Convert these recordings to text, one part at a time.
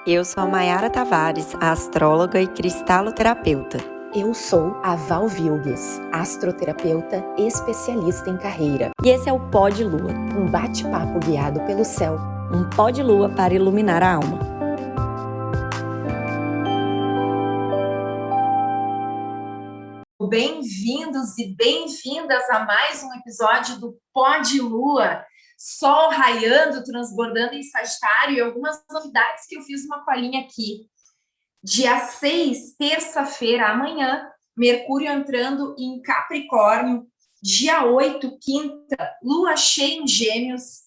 Eu sou a Maiara Tavares, astróloga e cristaloterapeuta. Eu sou a Val Vilgues, astroterapeuta especialista em carreira. E esse é o Pó de Lua, um bate-papo guiado pelo céu. Um pó de lua para iluminar a alma. Bem-vindos e bem-vindas a mais um episódio do Pó de Lua. Sol raiando, transbordando em Sagitário e algumas novidades que eu fiz uma colinha aqui. Dia 6, terça-feira, amanhã, Mercúrio entrando em Capricórnio. Dia 8, quinta, Lua cheia em Gêmeos.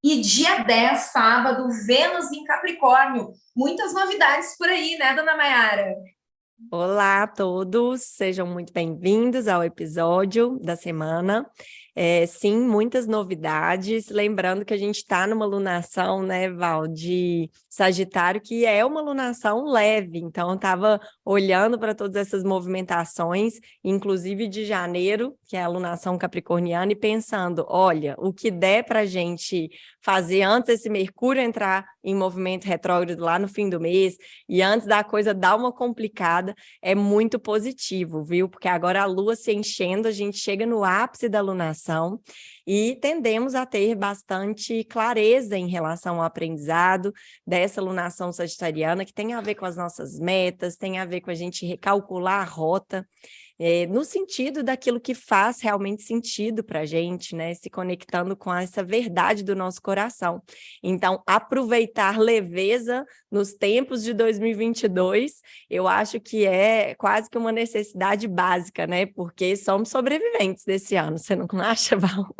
E dia 10, sábado, Vênus em Capricórnio. Muitas novidades por aí, né, dona Maiara? Olá a todos, sejam muito bem-vindos ao episódio da semana. Sim, muitas novidades, lembrando que a gente está numa lunação, né, Val, de Sagitário, que é uma lunação leve, então eu estava olhando para todas essas movimentações, inclusive de janeiro, que é a lunação capricorniana, e pensando, olha, o que der para a gente fazer antes desse Mercúrio entrar em movimento retrógrado lá no fim do mês, e antes da coisa dar uma complicada, é muito positivo, viu? Porque agora a Lua se enchendo, a gente chega no ápice da lunação e tendemos a ter bastante clareza em relação ao aprendizado dessa lunação sagitariana, que tem a ver com as nossas metas, tem a ver com a gente recalcular a rota, no sentido daquilo que faz realmente sentido para a gente, né? Se conectando com essa verdade do nosso coração. Então, aproveitar leveza nos tempos de 2022, eu acho que é quase que uma necessidade básica, né? Porque somos sobreviventes desse ano, você não acha, Val?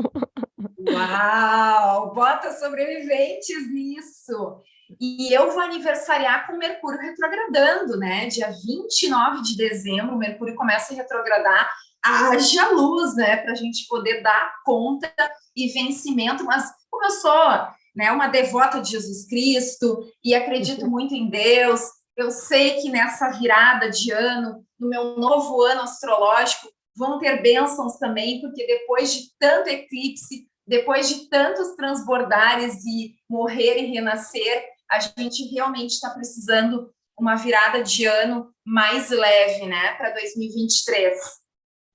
Uau! Bota sobreviventes nisso! E eu vou aniversariar com o Mercúrio retrogradando, né? Dia 29 de dezembro, o Mercúrio começa a retrogradar. Haja luz, né? Para a gente poder dar conta e vencimento. Mas como eu sou, né, uma devota de Jesus Cristo e acredito muito em Deus, eu sei que nessa virada de ano, no meu novo ano astrológico, vão ter bênçãos também, porque depois de tanto eclipse, depois de tantos transbordares e morrer e renascer, a gente realmente está precisando uma virada de ano mais leve, né, para 2023.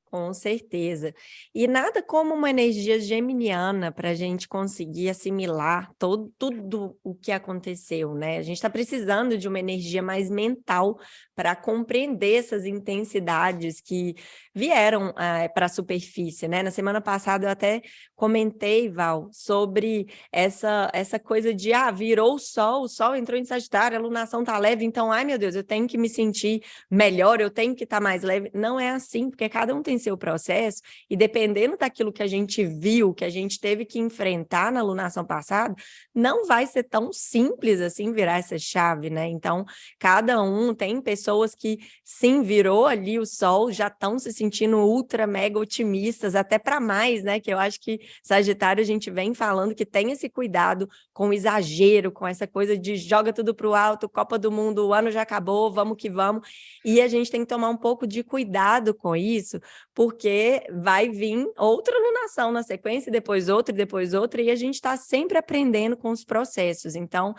Com certeza. E nada como uma energia geminiana para a gente conseguir assimilar tudo o que aconteceu, né? A gente está precisando de uma energia mais mental para compreender essas intensidades que vieram para a superfície, né? Na semana passada eu até comentei, Val, sobre essa coisa de, virou o sol entrou em Sagitário, a lunação tá leve, então, ai meu Deus, eu tenho que me sentir melhor, eu tenho que estar mais leve. Não é assim, porque cada um tem seu processo, e dependendo daquilo que a gente viu, que a gente teve que enfrentar na lunação passada, não vai ser tão simples assim virar essa chave, né? Então, cada um tem pessoas que sim, virou ali o sol, já estão se sentindo ultra mega otimistas, até para mais, né? Que eu acho que Sagitário a gente vem falando que tem esse cuidado com o exagero, com essa coisa de joga tudo para o alto, Copa do Mundo, o ano já acabou, vamos que vamos. E a gente tem que tomar um pouco de cuidado com isso, porque vai vir outra lunação na sequência, depois outra, e a gente está sempre aprendendo com os processos. Então,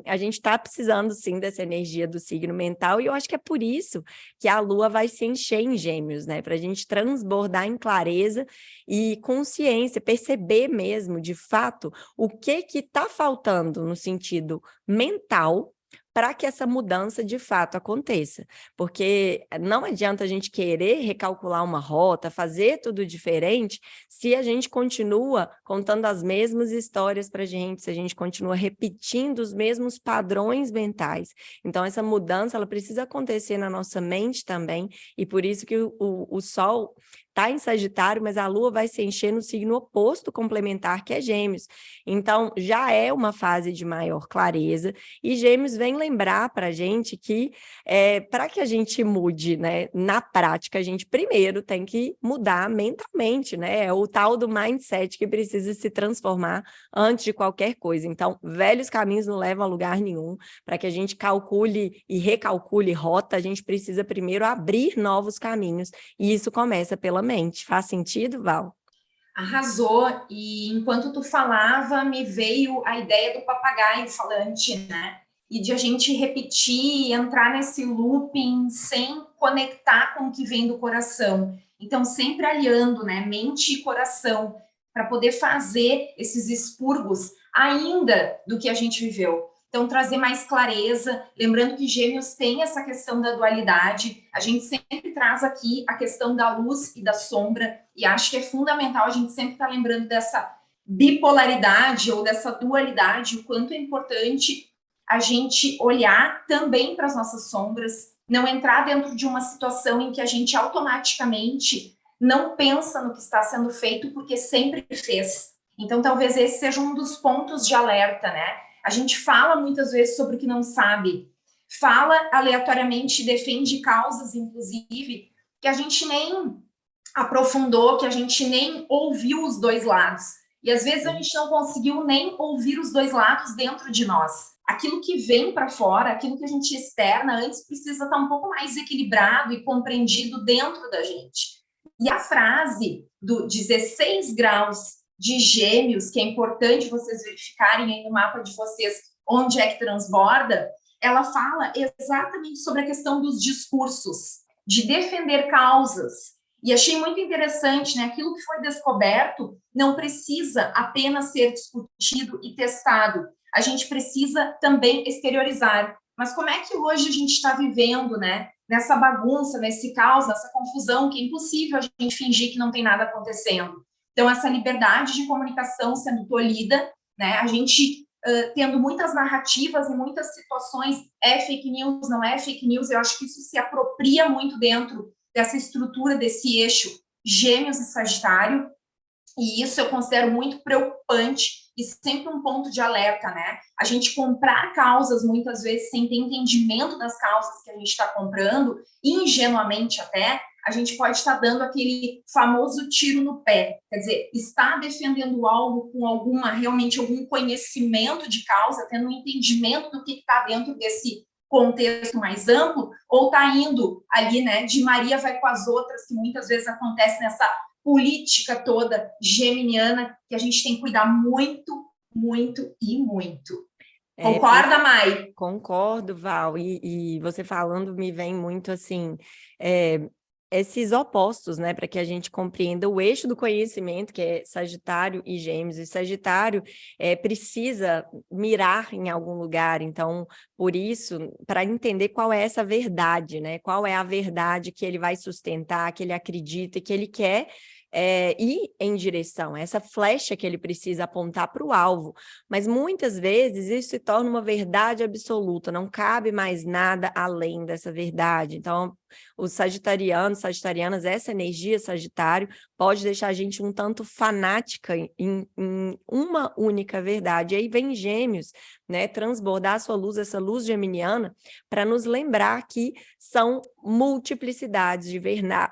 a gente está precisando, sim, dessa energia do signo mental, e eu acho que é por isso que a Lua vai se encher em Gêmeos, né? Para a gente transbordar em clareza e consciência, perceber mesmo, de fato, o que está faltando no sentido mental para que essa mudança de fato aconteça. Porque não adianta a gente querer recalcular uma rota, fazer tudo diferente, se a gente continua contando as mesmas histórias para a gente, se a gente continua repetindo os mesmos padrões mentais. Então, essa mudança ela precisa acontecer na nossa mente também, e por isso que o Sol está em Sagitário, mas a Lua vai se encher no signo oposto complementar, que é Gêmeos. Então, já é uma fase de maior clareza, e Gêmeos vem lembrar para a gente que, para que a gente mude, né, na prática, a gente primeiro tem que mudar mentalmente, né? É o tal do mindset que precisa se transformar antes de qualquer coisa. Então, velhos caminhos não levam a lugar nenhum. Para que a gente calcule e recalcule rota, a gente precisa primeiro abrir novos caminhos, e isso começa pela mente. Faz sentido, Val? Arrasou. E enquanto tu falava, me veio a ideia do papagaio falante, né? e de a gente repetir, entrar nesse looping sem conectar com o que vem do coração. Então, sempre aliando, né, mente e coração, para poder fazer esses expurgos ainda do que a gente viveu. Então, trazer mais clareza, lembrando que Gêmeos tem essa questão da dualidade, a gente sempre traz aqui a questão da luz e da sombra, e acho que é fundamental a gente sempre estar lembrando dessa bipolaridade ou dessa dualidade, o quanto é importante a gente olhar também para as nossas sombras, não entrar dentro de uma situação em que a gente automaticamente não pensa no que está sendo feito porque sempre fez. Então, talvez esse seja um dos pontos de alerta, né? A gente fala muitas vezes sobre o que não sabe, fala aleatoriamente, defende causas, inclusive, que a gente nem aprofundou, que a gente nem ouviu os dois lados. E às vezes a gente não conseguiu nem ouvir os dois lados dentro de nós. Aquilo que vem para fora, aquilo que a gente externa antes precisa estar um pouco mais equilibrado e compreendido dentro da gente. E a frase do 16 graus de Gêmeos, que é importante vocês verificarem aí no mapa de vocês onde é que transborda, ela fala exatamente sobre a questão dos discursos, de defender causas. E achei muito interessante, né? Aquilo que foi descoberto não precisa apenas ser discutido e testado. A gente precisa também exteriorizar. Mas como é que hoje a gente está vivendo, né? Nessa bagunça, nesse caos, nessa confusão, que é impossível a gente fingir que não tem nada acontecendo. Então, essa liberdade de comunicação sendo tolhida, né? A gente tendo muitas narrativas e muitas situações, é fake news, não é fake news, eu acho que isso se apropria muito dentro dessa estrutura, desse eixo Gêmeos e Sagitário, e isso eu considero muito preocupante e sempre um ponto de alerta, né? A gente comprar causas, muitas vezes, sem ter entendimento das causas que a gente está comprando, ingenuamente até, a gente pode estar dando aquele famoso tiro no pé. Quer dizer, está defendendo algo com realmente algum conhecimento de causa, tendo um entendimento do que está dentro desse contexto mais amplo, ou está indo ali, né, de Maria vai com as outras, que muitas vezes acontece nessa política toda geminiana, que a gente tem que cuidar muito, muito e muito. Concorda, Mai? Concordo, Val, e você falando me vem muito assim, esses opostos, né, para que a gente compreenda o eixo do conhecimento, que é Sagitário e Gêmeos, e Sagitário precisa mirar em algum lugar, então, por isso, para entender qual é essa verdade, né, qual é a verdade que ele vai sustentar, que ele acredita, que ele quer ir em direção, essa flecha que ele precisa apontar para o alvo, mas muitas vezes isso se torna uma verdade absoluta, não cabe mais nada além dessa verdade, então os sagitarianos, sagitarianas, essa energia Sagitário pode deixar a gente um tanto fanática em uma única verdade, e aí vem Gêmeos, né, transbordar a sua luz, essa luz geminiana, para nos lembrar que são multiplicidades de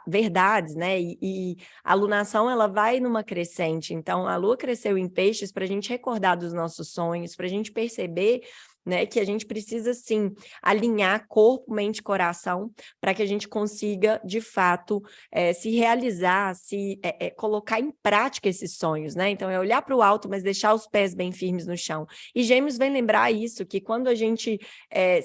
verdades, né, e a alunação, ela vai numa crescente, então a lua cresceu em peixes para a gente recordar dos nossos sonhos, para a gente perceber, né, que a gente precisa, sim, alinhar corpo, mente e coração para que a gente consiga, de fato, se realizar, colocar em prática esses sonhos, né? Então, é olhar para o alto, mas deixar os pés bem firmes no chão. E Gêmeos vem lembrar isso, que quando a gente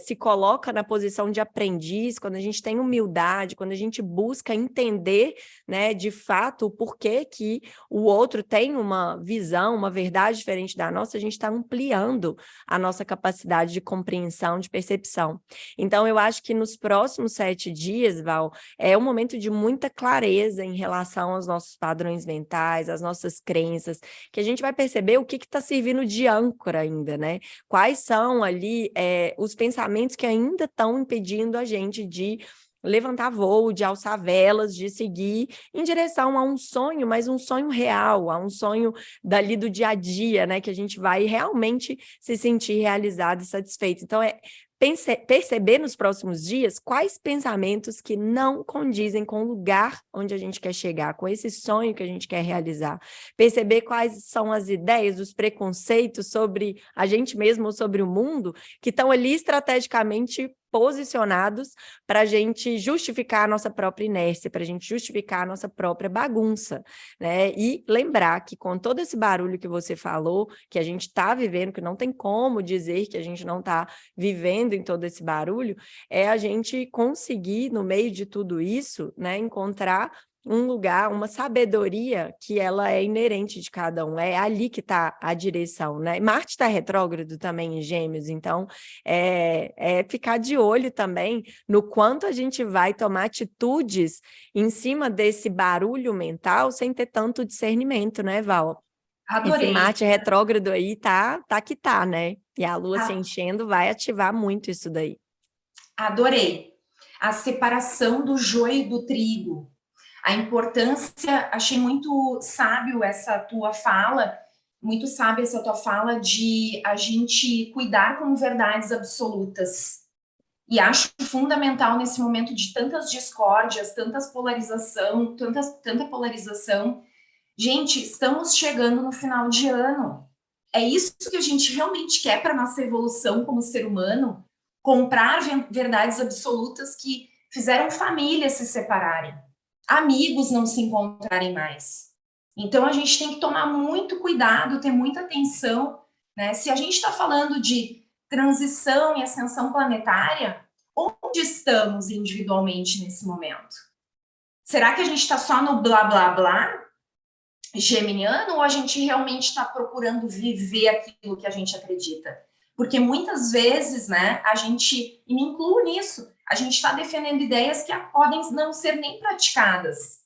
se coloca na posição de aprendiz, quando a gente tem humildade, quando a gente busca entender, né, de fato, o porquê que o outro tem uma visão, uma verdade diferente da nossa, a gente está ampliando a nossa capacidade de compreensão, de percepção. Então, eu acho que nos próximos 7 dias, Val, é um momento de muita clareza em relação aos nossos padrões mentais, às nossas crenças, que a gente vai perceber o que está servindo de âncora ainda, né? Quais são ali os pensamentos que ainda estão impedindo a gente de levantar voo, de alçar velas, de seguir em direção a um sonho, mas um sonho real, a um sonho dali do dia a dia, né, que a gente vai realmente se sentir realizado e satisfeito. Então, perceber nos próximos dias quais pensamentos que não condizem com o lugar onde a gente quer chegar, com esse sonho que a gente quer realizar. Perceber quais são as ideias, os preconceitos sobre a gente mesmo ou sobre o mundo que estão ali estrategicamente posicionados para a gente justificar a nossa própria inércia, para a gente justificar a nossa própria bagunça, né? E lembrar que com todo esse barulho que você falou, que a gente está vivendo, que não tem como dizer que a gente não está vivendo em todo esse barulho, é a gente conseguir, no meio de tudo isso, né, encontrar um lugar, uma sabedoria que ela é inerente de cada um, é ali que está a direção, né? Marte está retrógrado também em Gêmeos, então é ficar de olho também no quanto a gente vai tomar atitudes em cima desse barulho mental sem ter tanto discernimento, né, Val? Esse Adorei. Marte retrógrado aí tá que tá, né? E a Lua se enchendo vai ativar muito isso daí. Adorei. A separação do joio do trigo. A importância, achei muito sábio essa tua fala, muito sábia essa tua fala de a gente cuidar com verdades absolutas. E acho fundamental nesse momento de tantas discórdias, tanta polarização. Gente, estamos chegando no final de ano. É isso que a gente realmente quer para nossa evolução como ser humano? Comprar verdades absolutas que fizeram famílias se separarem, amigos não se encontrarem mais. Então a gente tem que tomar muito cuidado, ter muita atenção, né? Se a gente está falando de transição e ascensão planetária, onde estamos individualmente nesse momento? Será que a gente está só no blá blá blá geminiano ou a gente realmente está procurando viver aquilo que a gente acredita? Porque muitas vezes, né, a gente, e me incluo nisso, a gente está defendendo ideias que podem não ser nem praticadas.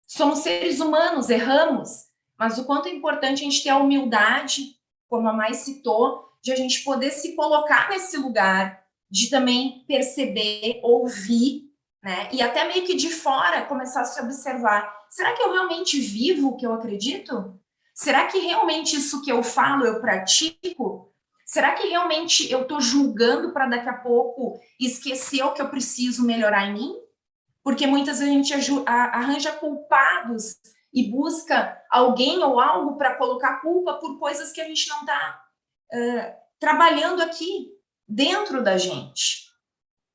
Somos seres humanos, erramos, mas o quanto é importante a gente ter a humildade, como a Mai citou, de a gente poder se colocar nesse lugar, de também perceber, ouvir, né, e até meio que de fora começar a se observar. Será que eu realmente vivo o que eu acredito? Será que realmente isso que eu falo eu pratico? Será que realmente eu estou julgando para daqui a pouco esquecer o que eu preciso melhorar em mim? Porque muitas vezes a gente arranja culpados e busca alguém ou algo para colocar culpa por coisas que a gente não está trabalhando aqui dentro da gente.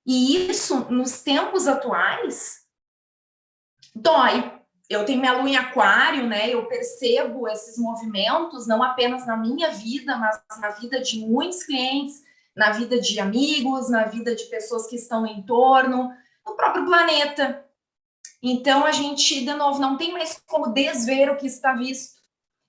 E isso, nos tempos atuais, dói. Eu tenho minha lua em aquário, né? Eu percebo esses movimentos, não apenas na minha vida, mas na vida de muitos clientes, na vida de amigos, na vida de pessoas que estão no entorno, no próprio planeta. Então, a gente, de novo, não tem mais como desver o que está visto.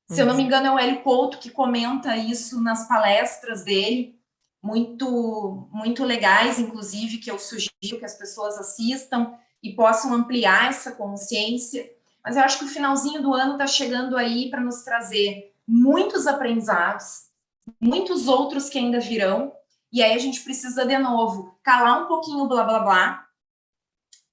Se eu não me engano, é o Hélio Couto que comenta isso nas palestras dele, muito, muito legais, inclusive, que eu sugiro que as pessoas assistam e possam ampliar essa consciência. Mas eu acho que o finalzinho do ano está chegando aí para nos trazer muitos aprendizados, muitos outros que ainda virão, e aí a gente precisa, de novo, calar um pouquinho o blá, blá, blá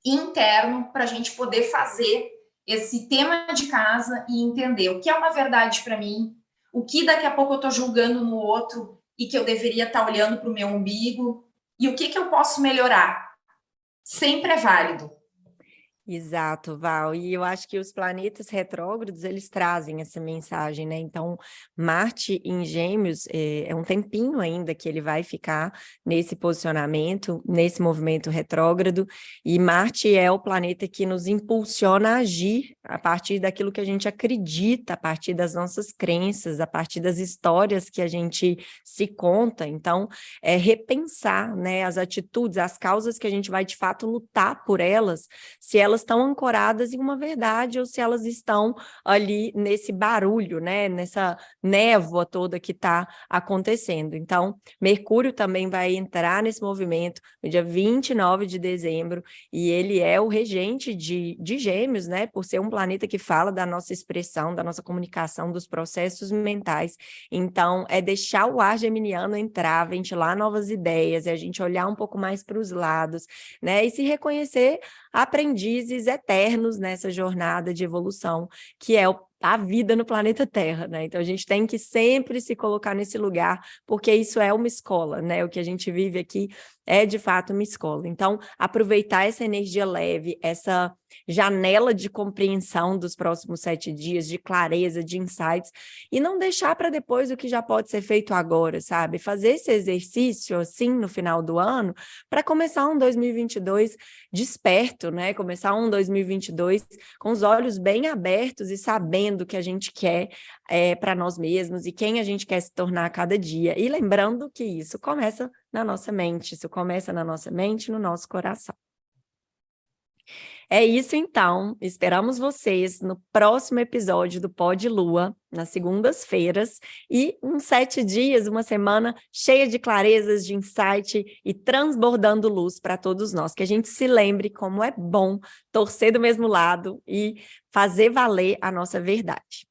interno para a gente poder fazer esse tema de casa e entender o que é uma verdade para mim, o que daqui a pouco eu estou julgando no outro e que eu deveria estar olhando para o meu umbigo, e o que eu posso melhorar. Sempre é válido. Exato, Val, e eu acho que os planetas retrógrados, eles trazem essa mensagem, né? Então, Marte em Gêmeos, é um tempinho ainda que ele vai ficar nesse posicionamento, nesse movimento retrógrado, e Marte é o planeta que nos impulsiona a agir a partir daquilo que a gente acredita, a partir das nossas crenças, a partir das histórias que a gente se conta. Então, é repensar, né, as atitudes, as causas que a gente vai, de fato, lutar por elas, se elas estão ancoradas em uma verdade ou se elas estão ali nesse barulho, né? Nessa névoa toda que está acontecendo. Então, Mercúrio também vai entrar nesse movimento no dia 29 de dezembro, e ele é o regente de Gêmeos, né? Por ser um planeta que fala da nossa expressão, da nossa comunicação, dos processos mentais. Então, é deixar o ar geminiano entrar, ventilar novas ideias, e a gente olhar um pouco mais para os lados, né? E se reconhecer aprendizes eternos nessa jornada de evolução, que é a vida no planeta Terra, né? Então a gente tem que sempre se colocar nesse lugar, porque isso é uma escola, né? O que a gente vive aqui é de fato uma escola. Então, aproveitar essa energia leve, essa janela de compreensão dos próximos 7 dias, de clareza, de insights, e não deixar para depois o que já pode ser feito agora, sabe? Fazer esse exercício assim no final do ano, para começar um 2022 desperto, né? Começar um 2022 com os olhos bem abertos e sabendo o que a gente quer para nós mesmos e quem a gente quer se tornar a cada dia. E lembrando que isso começa na nossa mente, isso começa na nossa mente, no nosso coração. É isso então, esperamos vocês no próximo episódio do Pod Lua, nas segundas-feiras, e uns 7 dias, uma semana cheia de clarezas, de insight e transbordando luz para todos nós, que a gente se lembre como é bom torcer do mesmo lado e fazer valer a nossa verdade.